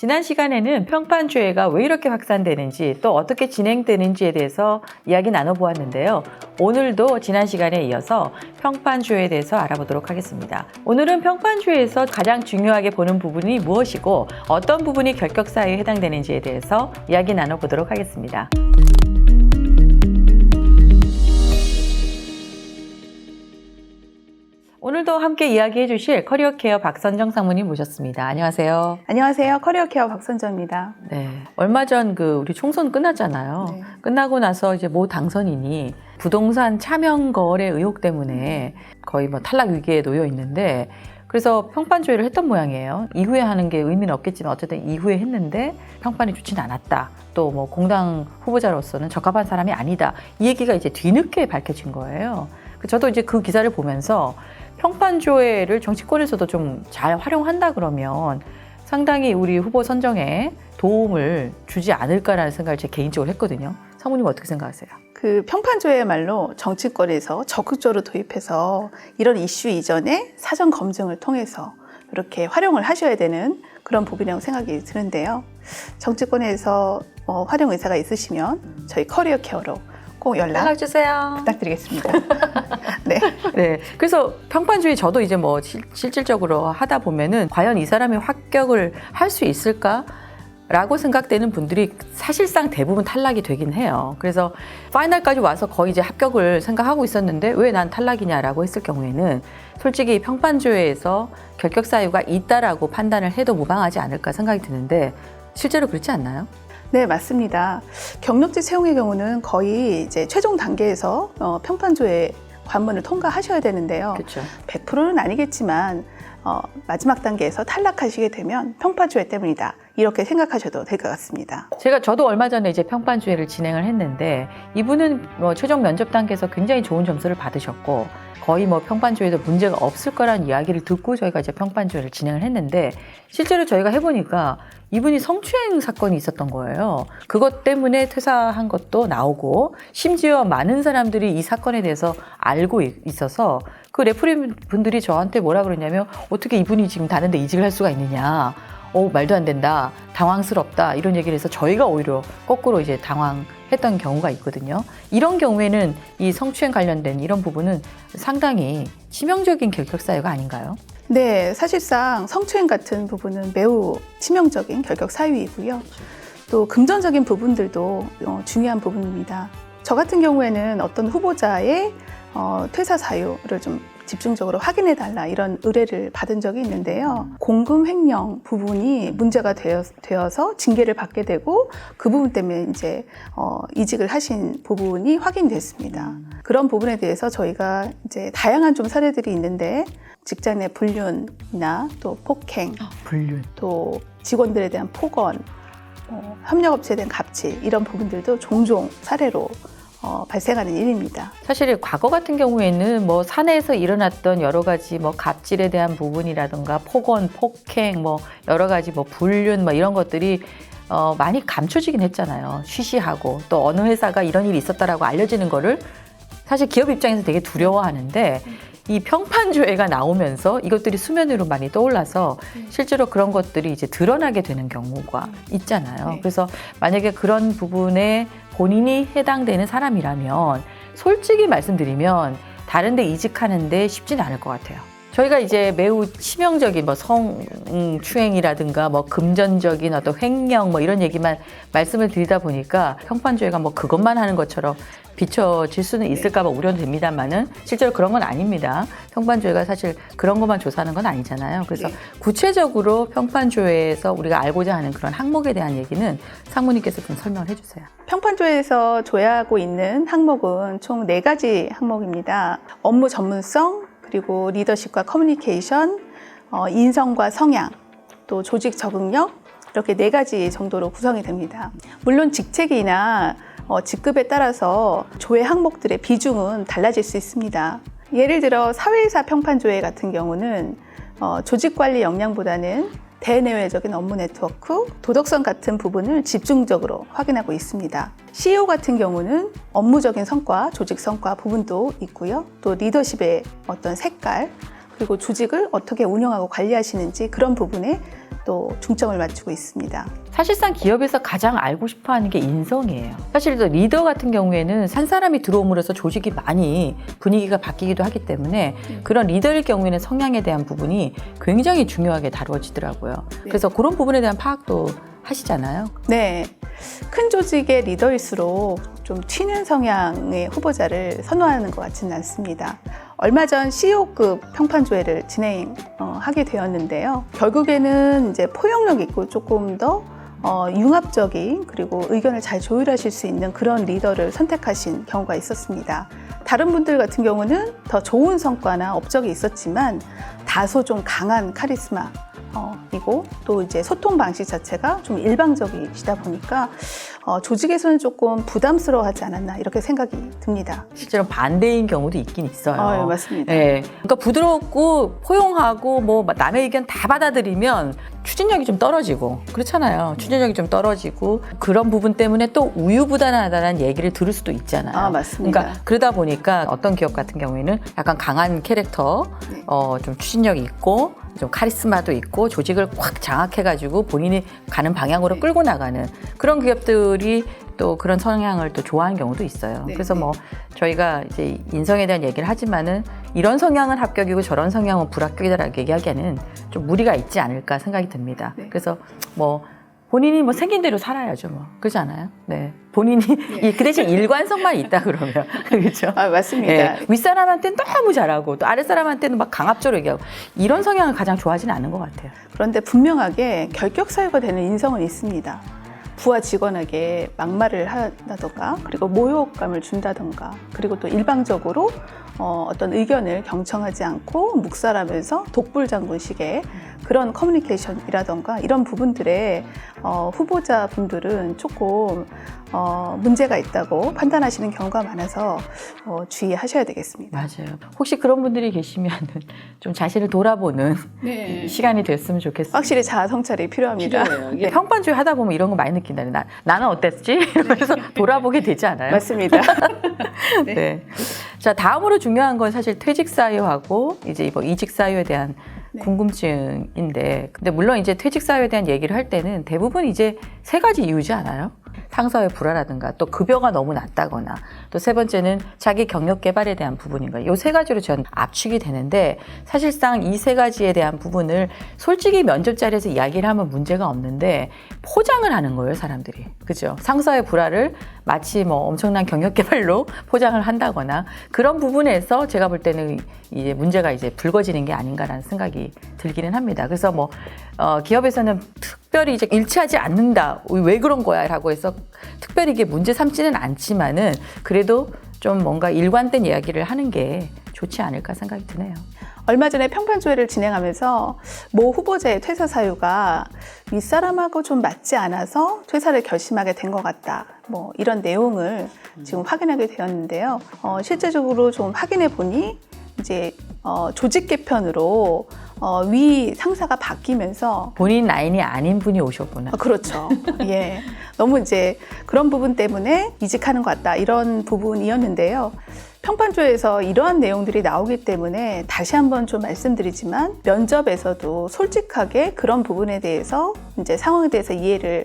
지난 시간에는 평판주의가 왜 이렇게 확산되는지 또 어떻게 진행되는지에 대해서 이야기 나눠보았는데요. 오늘도 지난 시간에 이어서 평판주의에 대해서 알아보도록 하겠습니다. 오늘은 평판주의에서 가장 중요하게 보는 부분이 무엇이고 어떤 부분이 결격사유에 해당되는지에 대해서 이야기 나눠보도록 하겠습니다. 오늘도 함께 이야기해 주실 커리어 케어 박선정 상무님 모셨습니다. 안녕하세요. 안녕하세요. 커리어 케어 박선정입니다. 네. 얼마 전 우리 총선 끝났잖아요. 네. 끝나고 나서 이제 모 당선인이 부동산 차명 거래 의혹 때문에 거의 탈락 위기에 놓여 있는데 그래서 평판조회를 했던 모양이에요. 이후에 하는 게 의미는 없겠지만 어쨌든 이후에 했는데 평판이 좋지는 않았다. 또 공당 후보자로서는 적합한 사람이 아니다. 이 얘기가 이제 뒤늦게 밝혀진 거예요. 저도 이제 그 기사를 보면서 평판조회를 정치권에서도 좀 잘 활용한다 그러면 상당히 우리 후보 선정에 도움을 주지 않을까라는 생각을 제 개인적으로 했거든요. 사모님 어떻게 생각하세요? 그 평판조회야말로 정치권에서 적극적으로 도입해서 이런 이슈 이전에 사전 검증을 통해서 이렇게 활용을 하셔야 되는 그런 부분이라고 생각이 드는데요. 정치권에서 활용 의사가 있으시면 저희 커리어 케어로 꼭 연락 주세요. 부탁드리겠습니다. 네. 네. 그래서 평판주의 저도 이제 실질적으로 하다 보면은 과연 이 사람이 합격을 할 수 있을까? 라고 생각되는 분들이 사실상 대부분 탈락이 되긴 해요. 그래서 파이널까지 와서 거의 이제 합격을 생각하고 있었는데 왜 난 탈락이냐라고 했을 경우에는 솔직히 평판조회에서 결격 사유가 있다라고 판단을 해도 무방하지 않을까 생각이 드는데 실제로 그렇지 않나요? 네, 맞습니다. 경력직 채용의 경우는 거의 이제 최종 단계에서 평판조회 관문을 통과하셔야 되는데요. 그렇죠. 100%는 아니겠지만 마지막 단계에서 탈락하시게 되면 평판조회 때문이다. 이렇게 생각하셔도 될 것 같습니다. 저도 얼마 전에 이제 평판조회를 진행을 했는데 이분은 최종 면접 단계에서 굉장히 좋은 점수를 받으셨고 거의 평판조회도 문제가 없을 거라는 이야기를 듣고 저희가 이제 평판조회를 진행을 했는데 실제로 저희가 해보니까 이분이 성추행 사건이 있었던 거예요. 그것 때문에 퇴사한 것도 나오고 심지어 많은 사람들이 이 사건에 대해서 알고 있어서 그 레프리 분들이 저한테 뭐라 그러냐면 어떻게 이분이 지금 다른 데 이직을 할 수가 있느냐. 말도 안 된다. 당황스럽다. 이런 얘기를 해서 저희가 오히려 거꾸로 이제 당황했던 경우가 있거든요. 이런 경우에는 이 성추행 관련된 이런 부분은 상당히 치명적인 결격 사유가 아닌가요? 네, 사실상 성추행 같은 부분은 매우 치명적인 결격 사유이고요. 또 금전적인 부분들도 중요한 부분입니다. 저 같은 경우에는 어떤 후보자의 퇴사 사유를 좀 집중적으로 확인해달라 이런 의뢰를 받은 적이 있는데요. 공금 횡령 부분이 문제가 되어서 징계를 받게 되고 그 부분 때문에 이제 이직을 하신 부분이 확인됐습니다. 그런 부분에 대해서 저희가 이제 다양한 좀 사례들이 있는데 직장 내 불륜이나 또 폭행, 불륜, 또 직원들에 대한 폭언, 협력업체에 대한 갑질 이런 부분들도 종종 사례로 발생하는 일입니다. 사실 과거 같은 경우에는 사내에서 일어났던 여러 가지 갑질에 대한 부분이라든가 폭언, 폭행, 여러 가지 불륜 이런 것들이 많이 감춰지긴 했잖아요. 쉬쉬하고 또 어느 회사가 이런 일이 있었다라고 알려지는 거를 사실 기업 입장에서 되게 두려워하는데 이 평판조회가 나오면서 이것들이 수면 위로 많이 떠올라서 실제로 그런 것들이 이제 드러나게 되는 경우가 있잖아요. 네. 그래서 만약에 그런 부분에 본인이 해당되는 사람이라면 솔직히 말씀드리면 다른 데 이직하는데 쉽지는 않을 것 같아요. 저희가 이제 매우 치명적인 성추행이라든가 금전적인 어떤 횡령 이런 얘기만 말씀을 드리다 보니까 평판조회가 그것만 하는 것처럼 비춰질 수는 있을까 봐 우려됩니다만은 실제로 그런 건 아닙니다. 평판조회가 사실 그런 것만 조사하는 건 아니잖아요. 그래서 네. 구체적으로 평판조회에서 우리가 알고자 하는 그런 항목에 대한 얘기는 상무님께서 좀 설명을 해주세요. 평판조회에서 조회하고 있는 항목은 총 4가지 항목입니다. 업무 전문성, 그리고 리더십과 커뮤니케이션, 인성과 성향, 또 조직 적응력 이렇게 4가지 정도로 구성이 됩니다. 물론 직책이나 직급에 따라서 조회 항목들의 비중은 달라질 수 있습니다. 예를 들어 사회이사 평판조회 같은 경우는 조직관리 역량보다는 대내외적인 업무 네트워크, 도덕성 같은 부분을 집중적으로 확인하고 있습니다. CEO 같은 경우는 업무적인 성과, 조직 성과 부분도 있고요. 또 리더십의 어떤 색깔, 그리고 조직을 어떻게 운영하고 관리하시는지 그런 부분에 또 중점을 맞추고 있습니다. 사실상 기업에서 가장 알고 싶어 하는 게 인성이에요. 사실 리더 같은 경우에는 산 사람이 들어옴으로써 조직이 많이 분위기가 바뀌기도 하기 때문에 그런 리더일 경우에는 성향에 대한 부분이 굉장히 중요하게 다루어지더라고요. 그래서 그런 부분에 대한 파악도 하시잖아요. 네. 큰 조직의 리더일수록 좀 튀는 성향의 후보자를 선호하는 것 같지는 않습니다. 얼마 전 CEO급 평판조회를 진행하게 되었는데요. 결국에는 이제 포용력 있고 조금 더 융합적인 그리고 의견을 잘 조율하실 수 있는 그런 리더를 선택하신 경우가 있었습니다. 다른 분들 같은 경우는 더 좋은 성과나 업적이 있었지만 다소 좀 강한 카리스마 이고 또 이제 소통 방식 자체가 좀 일방적이시다 보니까 조직에서는 조금 부담스러워하지 않았나 이렇게 생각이 듭니다. 실제로 반대인 경우도 있긴 있어요. 예, 맞습니다. 네. 그러니까 부드럽고 포용하고 뭐 남의 의견 다 받아들이면 추진력이 좀 떨어지고 그렇잖아요. 추진력이 좀 떨어지고 그런 부분 때문에 또 우유부단하다는 얘기를 들을 수도 있잖아요. 아, 맞습니다. 그러니까 그러다 보니까 어떤 기업 같은 경우에는 약간 강한 캐릭터, 네. 좀 추진력이 있고 좀 카리스마도 있고 조직을 확 장악해가지고 본인이 가는 방향으로 네. 끌고 나가는 그런 기업들이 또 그런 성향을 또 좋아하는 경우도 있어요. 네, 그래서 네. 뭐 저희가 이제 인성에 대한 얘기를 하지만은 이런 성향은 합격이고 저런 성향은 불합격이다라고 얘기하기에는 좀 무리가 있지 않을까 생각이 듭니다. 네. 그래서 뭐 본인이 뭐 생긴 대로 살아야죠, 뭐 그렇지 않아요? 네, 본인이 그 대신 일관성만 있다 그러면 그렇죠. 아, 맞습니다. 네, 윗사람한테는 너무 잘하고 또 아랫사람한테는 막 강압적으로 얘기하고 이런 성향을 가장 좋아하지는 않은 것 같아요. 그런데 분명하게 결격 사유가 되는 인성은 있습니다. 부하 직원에게 막말을 한다던가 그리고 모욕감을 준다던가 그리고 또 일방적으로 어떤 의견을 경청하지 않고 묵살하면서 독불장군식의 그런 커뮤니케이션이라던가 이런 부분들에 후보자분들은 조금 문제가 있다고 판단하시는 경우가 많아서 주의하셔야 되겠습니다. 맞아요. 혹시 그런 분들이 계시면 좀 자신을 돌아보는 시간이 됐으면 좋겠어요. 확실히 자아 성찰이 필요합니다. 이게 평판주의 하다 보면 이런 거 많이 느낀다. 나는 어땠지? 이러면서 돌아보게 되지 않아요? 맞습니다. 네. 자, 다음으로 중요한 건 사실 퇴직 사유하고 이제 뭐 이직 사유에 대한 궁금증인데, 근데 물론 이제 퇴직 사유에 대한 얘기를 할 때는 대부분 이제 세 가지 이유지 않아요? 상사의 불화라든가 또 급여가 너무 낮다거나 또 세 번째는 자기 경력 개발에 대한 부분인가 이 세 가지로 전 압축이 되는데 사실상 이 세 가지에 대한 부분을 솔직히 면접 자리에서 이야기를 하면 문제가 없는데 포장을 하는 거예요 사람들이 그죠 상사의 불화를 마치 뭐 엄청난 경력 개발로 포장을 한다거나 그런 부분에서 제가 볼 때는 이제 문제가 이제 불거지는 게 아닌가라는 생각이 들기는 합니다. 그래서 뭐 기업에서는 특별히 이제 일치하지 않는다 왜 그런 거야 라고 해서 특별히 이게 문제 삼지는 않지만은 그래도 좀 뭔가 일관된 이야기를 하는 게 좋지 않을까 생각이 드네요. 얼마 전에 평판조회를 진행하면서 모 후보자의 퇴사 사유가 윗사람하고 좀 맞지 않아서 퇴사를 결심하게 된 것 같다. 뭐 이런 내용을 지금 확인하게 되었는데요. 실제적으로 좀 확인해 보니 이제 조직 개편으로 위 상사가 바뀌면서 본인 라인이 아닌 분이 오셨구나. 그렇죠. 예. 너무 이제 그런 부분 때문에 이직하는 것 같다. 이런 부분이었는데요. 평판조에서 이러한 내용들이 나오기 때문에 다시 한번 좀 말씀드리지만 면접에서도 솔직하게 그런 부분에 대해서 이제 상황에 대해서 이해를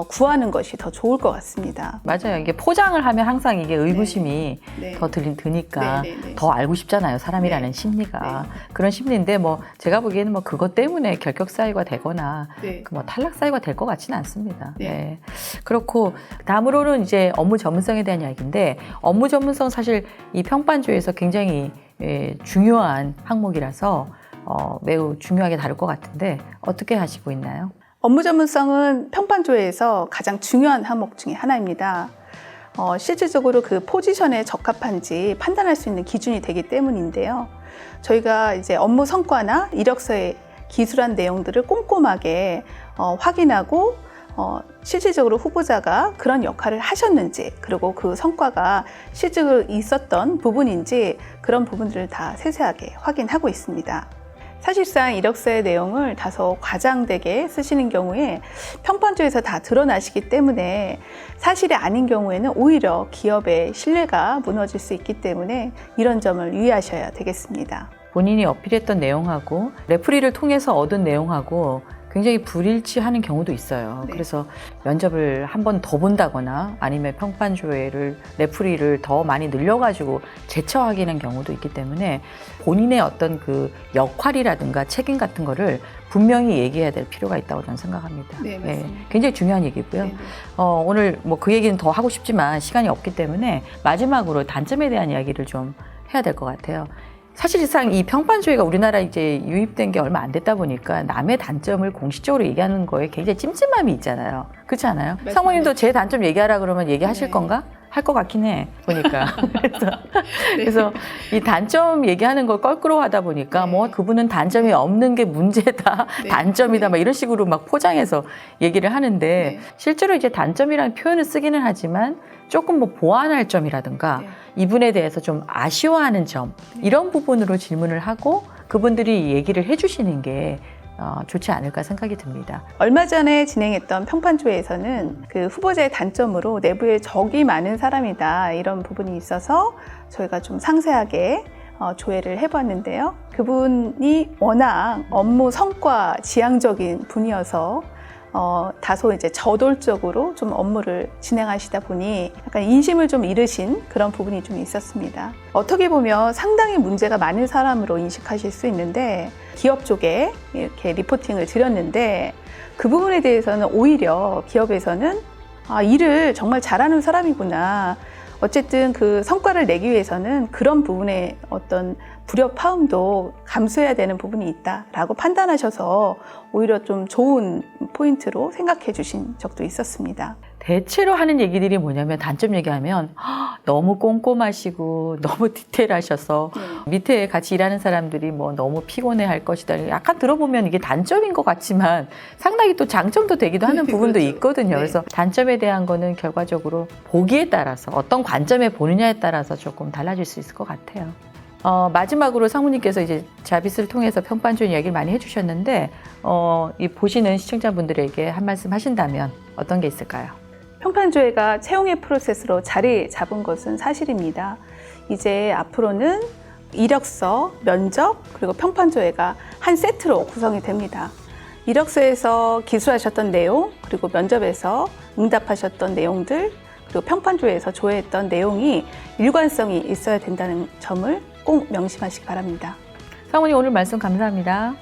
구하는 것이 더 좋을 것 같습니다. 맞아요. 이게 포장을 하면 항상 이게 의구심이 네. 더 드니까 네, 네, 네. 더 알고 싶잖아요. 사람이라는 네. 심리가. 그런 심리인데 뭐 제가 보기에는 뭐 그것 때문에 결격 사유가 되거나 네. 뭐 탈락 사유가 될 것 같지는 않습니다. 네. 네. 그렇고 다음으로는 이제 업무 전문성에 대한 이야기인데 업무 전문성 사실 이 평판조에서 굉장히 중요한 항목이라서 매우 중요하게 다룰 것 같은데 어떻게 하시고 있나요? 업무 전문성은 평판조회에서 가장 중요한 항목 중에 하나입니다. 실질적으로 그 포지션에 적합한지 판단할 수 있는 기준이 되기 때문인데요. 저희가 이제 업무 성과나 이력서에 기술한 내용들을 꼼꼼하게 확인하고 실질적으로 후보자가 그런 역할을 하셨는지 그리고 그 성과가 실제로 있었던 부분인지 그런 부분들을 다 세세하게 확인하고 있습니다. 사실상 이력서의 내용을 다소 과장되게 쓰시는 경우에 평판조에서 다 드러나시기 때문에 사실이 아닌 경우에는 오히려 기업의 신뢰가 무너질 수 있기 때문에 이런 점을 유의하셔야 되겠습니다. 본인이 어필했던 내용하고 레프리를 통해서 얻은 내용하고 굉장히 불일치하는 경우도 있어요. 네. 그래서 면접을 한 번 더 본다거나 아니면 평판조회를 레프리를 더 많이 늘려가지고 재처하기는 경우도 있기 때문에 본인의 어떤 그 역할이라든가 책임 같은 거를 분명히 얘기해야 될 필요가 있다고 저는 생각합니다. 네, 맞습니다. 굉장히 중요한 얘기고요. 네, 네. 오늘 뭐 그 얘기는 더 하고 싶지만 시간이 없기 때문에 마지막으로 단점에 대한 이야기를 좀 해야 될 것 같아요. 사실상 이 평판조회가 우리나라 이제 유입된 게 얼마 안 됐다 보니까 남의 단점을 공식적으로 얘기하는 거에 굉장히 찜찜함이 있잖아요. 그렇지 않아요? 맞습니다. 상무님도 제 단점 얘기하라 그러면 얘기하실 네. 건가? 할 것 같긴 해, 보니까. 그래서 이 단점 얘기하는 걸 껄끄러워하다 보니까 네. 뭐 그분은 단점이 없는 게 문제다, 네. 단점이다, 막 이런 식으로 막 포장해서 얘기를 하는데 네. 실제로 이제 단점이라는 표현을 쓰기는 하지만 조금 뭐 보완할 점이라든가 네. 이분에 대해서 좀 아쉬워하는 점 이런 부분으로 질문을 하고 그분들이 얘기를 해주시는 게 좋지 않을까 생각이 듭니다. 얼마 전에 진행했던 평판조회에서는 그 후보자의 단점으로 내부에 적이 많은 사람이다 이런 부분이 있어서 저희가 좀 상세하게 조회를 해봤는데요. 그분이 워낙 업무 성과 지향적인 분이어서 다소 이제 저돌적으로 좀 업무를 진행하시다 보니 약간 인심을 좀 잃으신 그런 부분이 좀 있었습니다. 어떻게 보면 상당히 문제가 많은 사람으로 인식하실 수 있는데 기업 쪽에 이렇게 리포팅을 드렸는데 그 부분에 대해서는 오히려 기업에서는 일을 정말 잘하는 사람이구나. 어쨌든 그 성과를 내기 위해서는 그런 부분에 어떤 불협화음도 감수해야 되는 부분이 있다라고 판단하셔서 오히려 좀 좋은 포인트로 생각해 주신 적도 있었습니다. 대체로 하는 얘기들이 뭐냐면 단점 얘기하면 너무 꼼꼼하시고 너무 디테일하셔서 밑에 같이 일하는 사람들이 뭐 너무 피곤해 할 것이다. 약간 들어보면 이게 단점인 것 같지만 상당히 또 장점도 되기도 하는 부분도 그렇죠. 있거든요. 네. 그래서 단점에 대한 거는 결과적으로 보기에 따라서 어떤 관점에 보느냐에 따라서 조금 달라질 수 있을 것 같아요. 마지막으로 상무님께서 이제 자비스를 통해서 평판조회 이야기를 많이 해주셨는데 이 보시는 시청자분들에게 한 말씀 하신다면 어떤 게 있을까요? 평판조회가 채용의 프로세스로 자리 잡은 것은 사실입니다. 이제 앞으로는 이력서, 면접, 그리고 평판조회가 한 세트로 구성이 됩니다. 이력서에서 기술하셨던 내용, 그리고 면접에서 응답하셨던 내용들, 그리고 평판조회에서 조회했던 내용이 일관성이 있어야 된다는 점을 꼭 명심하시기 바랍니다. 상무님 오늘 말씀 감사합니다.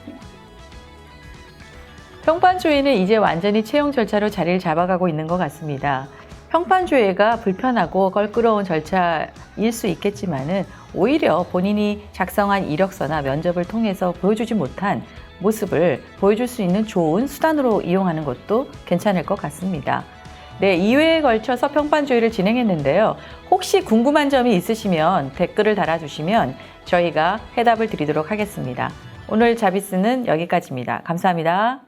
평판조회는 이제 완전히 채용 절차로 자리를 잡아가고 있는 것 같습니다. 평판조회가 불편하고 껄끄러운 절차일 수 있겠지만은 오히려 본인이 작성한 이력서나 면접을 통해서 보여주지 못한 모습을 보여줄 수 있는 좋은 수단으로 이용하는 것도 괜찮을 것 같습니다. 네, 2회에 걸쳐서 평판조회를 진행했는데요. 혹시 궁금한 점이 있으시면 댓글을 달아주시면 저희가 해답을 드리도록 하겠습니다. 오늘 자비스는 여기까지입니다. 감사합니다.